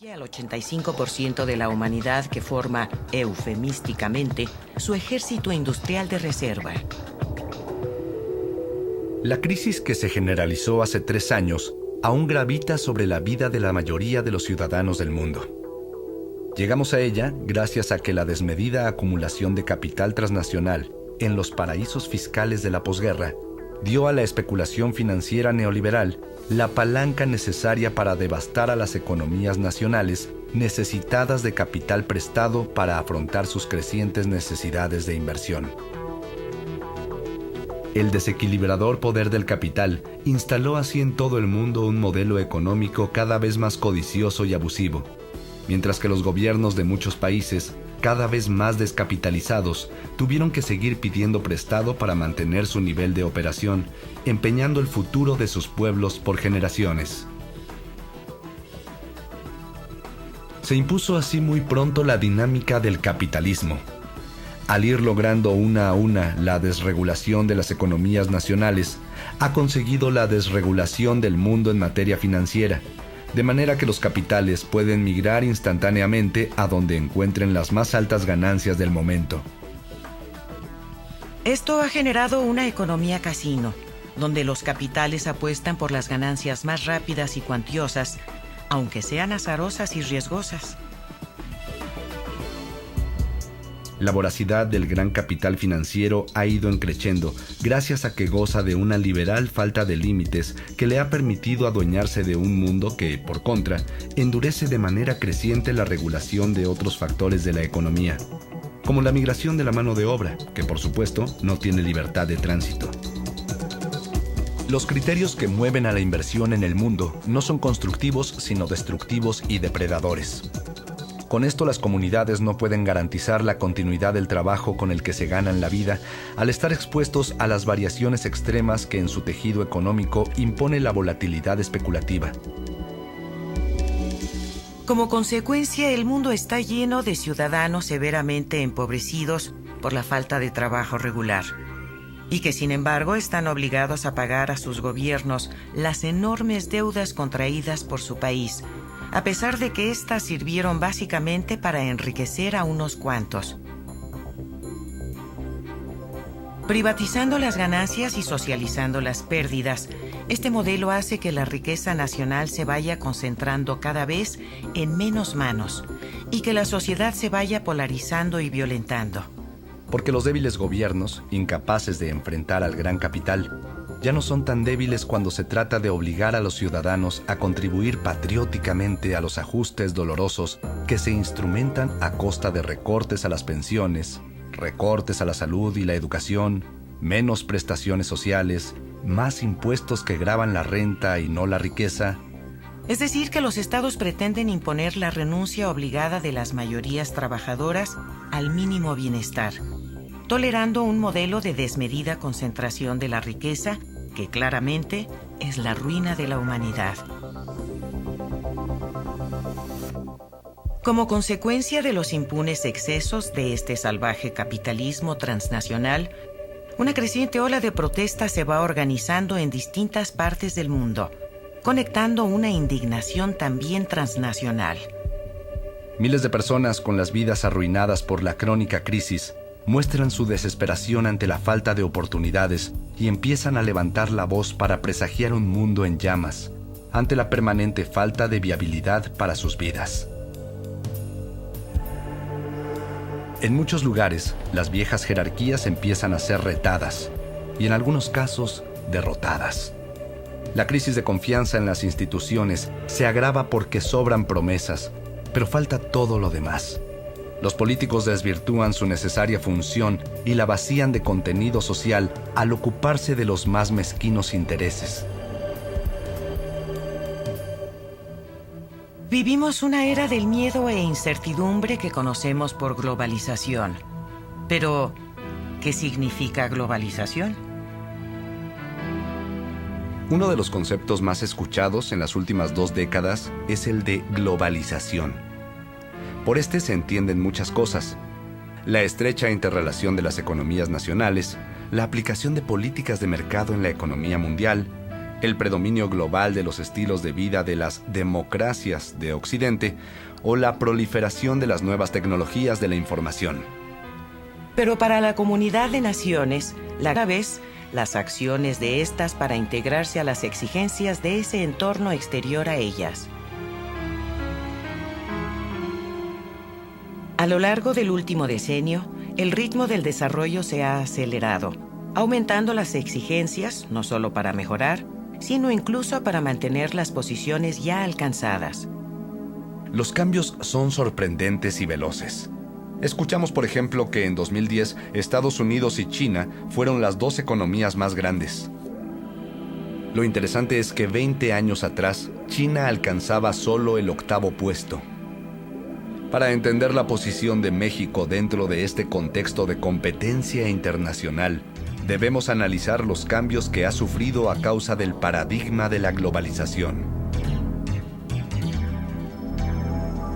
Al 85% de la humanidad que forma, eufemísticamente, su ejército industrial de reserva. La crisis que se generalizó hace 3 años aún gravita sobre la vida de la mayoría de los ciudadanos del mundo. Llegamos a ella gracias a que la desmedida acumulación de capital transnacional en los paraísos fiscales de la posguerra dio a la especulación financiera neoliberal la palanca necesaria para devastar a las economías nacionales necesitadas de capital prestado para afrontar sus crecientes necesidades de inversión. El desequilibrador poder del capital instaló así en todo el mundo un modelo económico cada vez más codicioso y abusivo, mientras que los gobiernos de muchos países, cada vez más descapitalizados, tuvieron que seguir pidiendo prestado para mantener su nivel de operación, empeñando el futuro de sus pueblos por generaciones. Se impuso así muy pronto la dinámica del capitalismo. Al ir logrando una a una la desregulación de las economías nacionales, ha conseguido la desregulación del mundo en materia financiera, de manera que los capitales pueden migrar instantáneamente a donde encuentren las más altas ganancias del momento. Esto ha generado una economía casino, donde los capitales apuestan por las ganancias más rápidas y cuantiosas, aunque sean azarosas y riesgosas. La voracidad del gran capital financiero ha ido creciendo gracias a que goza de una liberal falta de límites que le ha permitido adueñarse de un mundo que, por contra, endurece de manera creciente la regulación de otros factores de la economía, como la migración de la mano de obra, que por supuesto no tiene libertad de tránsito. Los criterios que mueven a la inversión en el mundo no son constructivos, sino destructivos y depredadores. Con esto las comunidades no pueden garantizar la continuidad del trabajo con el que se ganan la vida al estar expuestos a las variaciones extremas que en su tejido económico impone la volatilidad especulativa. Como consecuencia, el mundo está lleno de ciudadanos severamente empobrecidos por la falta de trabajo regular, y que sin embargo están obligados a pagar a sus gobiernos las enormes deudas contraídas por su país, a pesar de que éstas sirvieron básicamente para enriquecer a unos cuantos. Privatizando las ganancias y socializando las pérdidas, este modelo hace que la riqueza nacional se vaya concentrando cada vez en menos manos y que la sociedad se vaya polarizando y violentando. Porque los débiles gobiernos, incapaces de enfrentar al gran capital, ya no son tan débiles cuando se trata de obligar a los ciudadanos a contribuir patrióticamente a los ajustes dolorosos que se instrumentan a costa de recortes a las pensiones, recortes a la salud y la educación, menos prestaciones sociales, más impuestos que gravan la renta y no la riqueza. Es decir, que los estados pretenden imponer la renuncia obligada de las mayorías trabajadoras al mínimo bienestar, tolerando un modelo de desmedida concentración de la riqueza que claramente es la ruina de la humanidad. Como consecuencia de los impunes excesos de este salvaje capitalismo transnacional, una creciente ola de protesta se va organizando en distintas partes del mundo, conectando una indignación también transnacional. Miles de personas con las vidas arruinadas por la crónica crisis muestran su desesperación ante la falta de oportunidades y empiezan a levantar la voz para presagiar un mundo en llamas, ante la permanente falta de viabilidad para sus vidas. En muchos lugares, las viejas jerarquías empiezan a ser retadas y en algunos casos, derrotadas. La crisis de confianza en las instituciones se agrava porque sobran promesas, pero falta todo lo demás. Los políticos desvirtúan su necesaria función y la vacían de contenido social al ocuparse de los más mezquinos intereses. Vivimos una era del miedo e incertidumbre que conocemos por globalización. Pero, ¿qué significa globalización? Uno de los conceptos más escuchados en las últimas 2 décadas es el de globalización. Por este se entienden muchas cosas: la estrecha interrelación de las economías nacionales, la aplicación de políticas de mercado en la economía mundial, el predominio global de los estilos de vida de las democracias de Occidente o la proliferación de las nuevas tecnologías de la información. Pero para la comunidad de naciones, la vez las acciones de estas para integrarse a las exigencias de ese entorno exterior a ellas. A lo largo del último decenio, el ritmo del desarrollo se ha acelerado, aumentando las exigencias no solo para mejorar, sino incluso para mantener las posiciones ya alcanzadas. Los cambios son sorprendentes y veloces. Escuchamos, por ejemplo, que en 2010 Estados Unidos y China fueron las 2 economías más grandes. Lo interesante es que 20 años atrás, China alcanzaba solo el 8º puesto. Para entender la posición de México dentro de este contexto de competencia internacional, debemos analizar los cambios que ha sufrido a causa del paradigma de la globalización.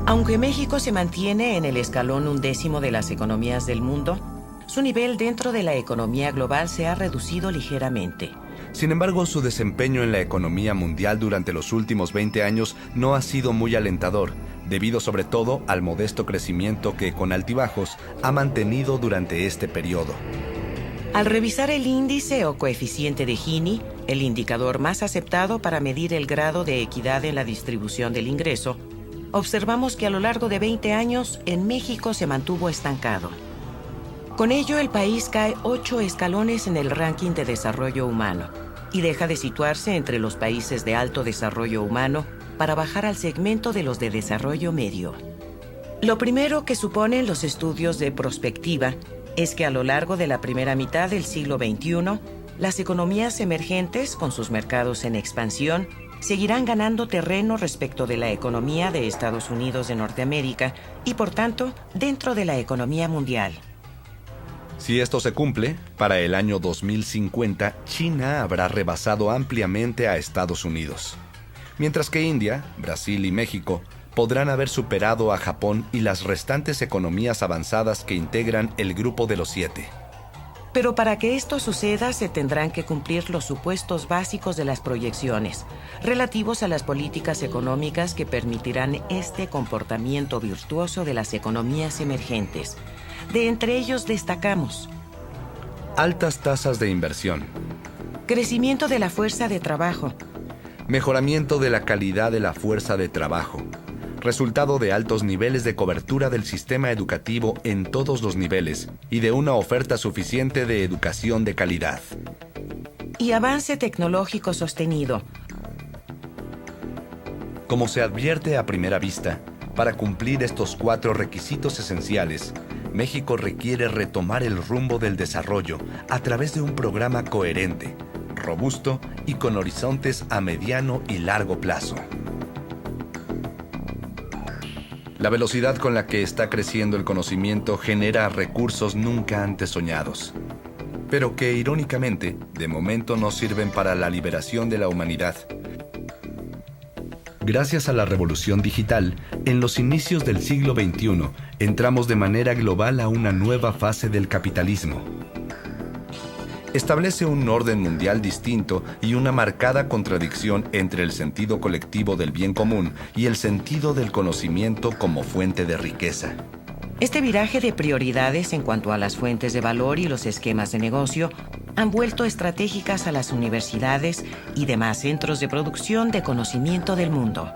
Aunque México se mantiene en el escalón 11º de las economías del mundo, su nivel dentro de la economía global se ha reducido ligeramente. Sin embargo, su desempeño en la economía mundial durante los últimos 20 años no ha sido muy alentador, debido sobre todo al modesto crecimiento que, con altibajos, ha mantenido durante este periodo. Al revisar el índice o coeficiente de Gini, el indicador más aceptado para medir el grado de equidad en la distribución del ingreso, observamos que a lo largo de 20 años en México se mantuvo estancado. Con ello, el país cae 8 escalones en el ranking de desarrollo humano y deja de situarse entre los países de alto desarrollo humano para bajar al segmento de los de desarrollo medio. Lo primero que suponen los estudios de prospectiva es que a lo largo de la primera mitad del siglo XXI, las economías emergentes, con sus mercados en expansión, seguirán ganando terreno respecto de la economía de Estados Unidos de Norteamérica y, por tanto, dentro de la economía mundial. Si esto se cumple, para el año 2050, China habrá rebasado ampliamente a Estados Unidos, mientras que India, Brasil y México podrán haber superado a Japón y las restantes economías avanzadas que integran el grupo de los 7. Pero para que esto suceda, se tendrán que cumplir los supuestos básicos de las proyecciones, relativos a las políticas económicas que permitirán este comportamiento virtuoso de las economías emergentes. De entre ellos destacamos: altas tasas de inversión, crecimiento de la fuerza de trabajo, mejoramiento de la calidad de la fuerza de trabajo, resultado de altos niveles de cobertura del sistema educativo en todos los niveles y de una oferta suficiente de educación de calidad. Y avance tecnológico sostenido. Como se advierte a primera vista, para cumplir estos 4 requisitos esenciales, México requiere retomar el rumbo del desarrollo a través de un programa coherente, robusto y con horizontes a mediano y largo plazo. La velocidad con la que está creciendo el conocimiento genera recursos nunca antes soñados, pero que irónicamente, de momento no sirven para la liberación de la humanidad. Gracias a la revolución digital, en los inicios del siglo XXI, entramos de manera global a una nueva fase del capitalismo. Establece un orden mundial distinto y una marcada contradicción entre el sentido colectivo del bien común y el sentido del conocimiento como fuente de riqueza. Este viraje de prioridades en cuanto a las fuentes de valor y los esquemas de negocio han vuelto estratégicas a las universidades y demás centros de producción de conocimiento del mundo.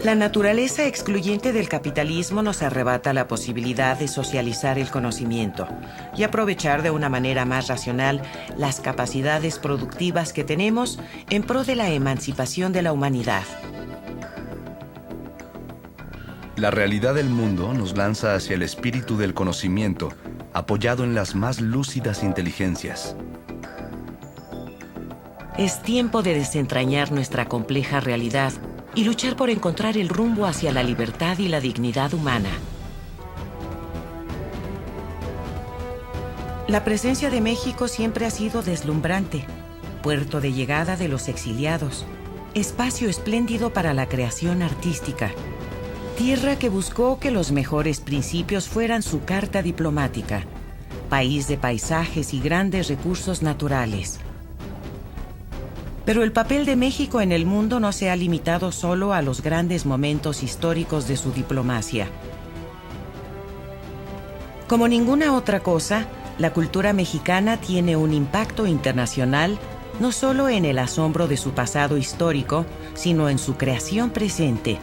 La naturaleza excluyente del capitalismo nos arrebata la posibilidad de socializar el conocimiento y aprovechar de una manera más racional las capacidades productivas que tenemos en pro de la emancipación de la humanidad. La realidad del mundo nos lanza hacia el espíritu del conocimiento, apoyado en las más lúcidas inteligencias. Es tiempo de desentrañar nuestra compleja realidad y luchar por encontrar el rumbo hacia la libertad y la dignidad humana. La presencia de México siempre ha sido deslumbrante, puerto de llegada de los exiliados, espacio espléndido para la creación artística, tierra que buscó que los mejores principios fueran su carta diplomática, país de paisajes y grandes recursos naturales. Pero el papel de México en el mundo no se ha limitado solo a los grandes momentos históricos de su diplomacia. Como ninguna otra cosa, la cultura mexicana tiene un impacto internacional no solo en el asombro de su pasado histórico, sino en su creación presente.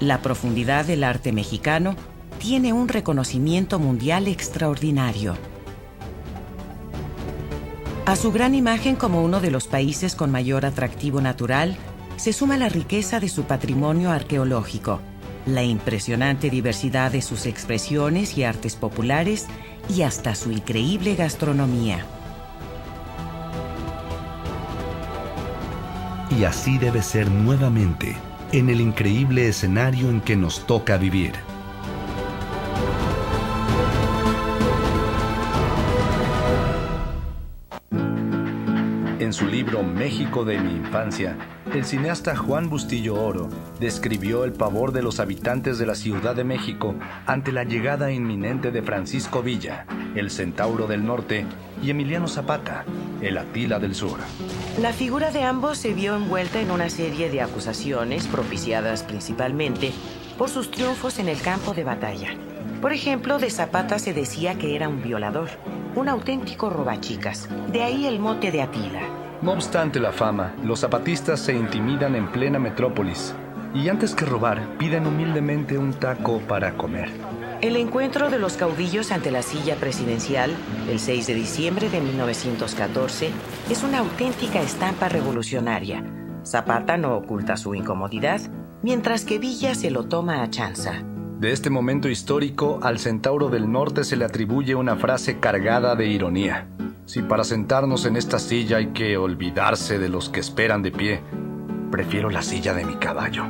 La profundidad del arte mexicano tiene un reconocimiento mundial extraordinario. A su gran imagen como uno de los países con mayor atractivo natural, se suma la riqueza de su patrimonio arqueológico, la impresionante diversidad de sus expresiones y artes populares y hasta su increíble gastronomía. Y así debe ser nuevamente, en el increíble escenario en que nos toca vivir. En su libro México de mi infancia, el cineasta Juan Bustillo Oro describió el pavor de los habitantes de la Ciudad de México ante la llegada inminente de Francisco Villa, el Centauro del Norte, y Emiliano Zapata, el Atila del Sur. La figura de ambos se vio envuelta en una serie de acusaciones propiciadas principalmente por sus triunfos en el campo de batalla. Por ejemplo, de Zapata se decía que era un violador, un auténtico robachicas, de ahí el mote de Atila. No obstante la fama, los zapatistas se intimidan en plena metrópolis y antes que robar, piden humildemente un taco para comer. El encuentro de los caudillos ante la silla presidencial, el 6 de diciembre de 1914, es una auténtica estampa revolucionaria. Zapata no oculta su incomodidad, mientras que Villa se lo toma a chanza. De este momento histórico, al Centauro del Norte se le atribuye una frase cargada de ironía. Si para sentarnos en esta silla hay que olvidarse de los que esperan de pie, prefiero la silla de mi caballo.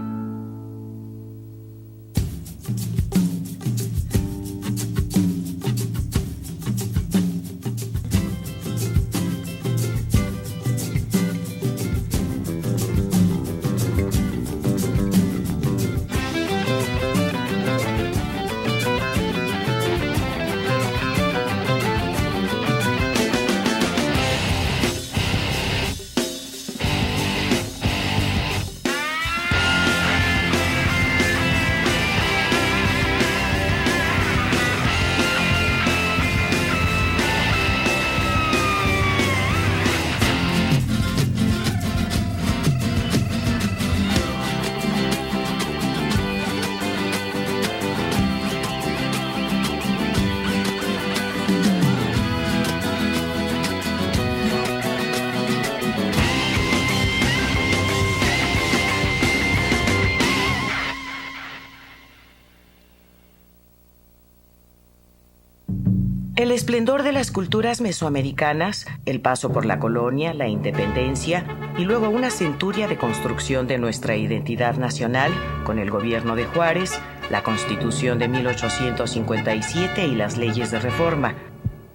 El esplendor de las culturas mesoamericanas, el paso por la colonia, la independencia y luego una centuria de construcción de nuestra identidad nacional con el gobierno de Juárez, la Constitución de 1857 y las leyes de reforma.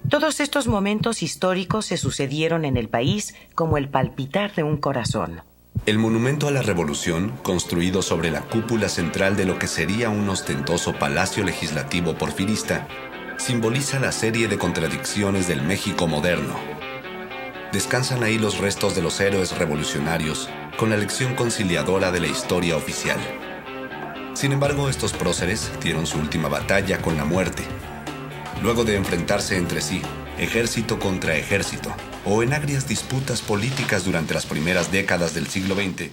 Todos estos momentos históricos se sucedieron en el país como el palpitar de un corazón. El monumento a la Revolución, construido sobre la cúpula central de lo que sería un ostentoso palacio legislativo porfirista, simboliza la serie de contradicciones del México moderno. Descansan ahí los restos de los héroes revolucionarios con la lección conciliadora de la historia oficial. Sin embargo, estos próceres dieron su última batalla con la muerte. Luego de enfrentarse entre sí, ejército contra ejército, o en agrias disputas políticas durante las primeras décadas del siglo XX,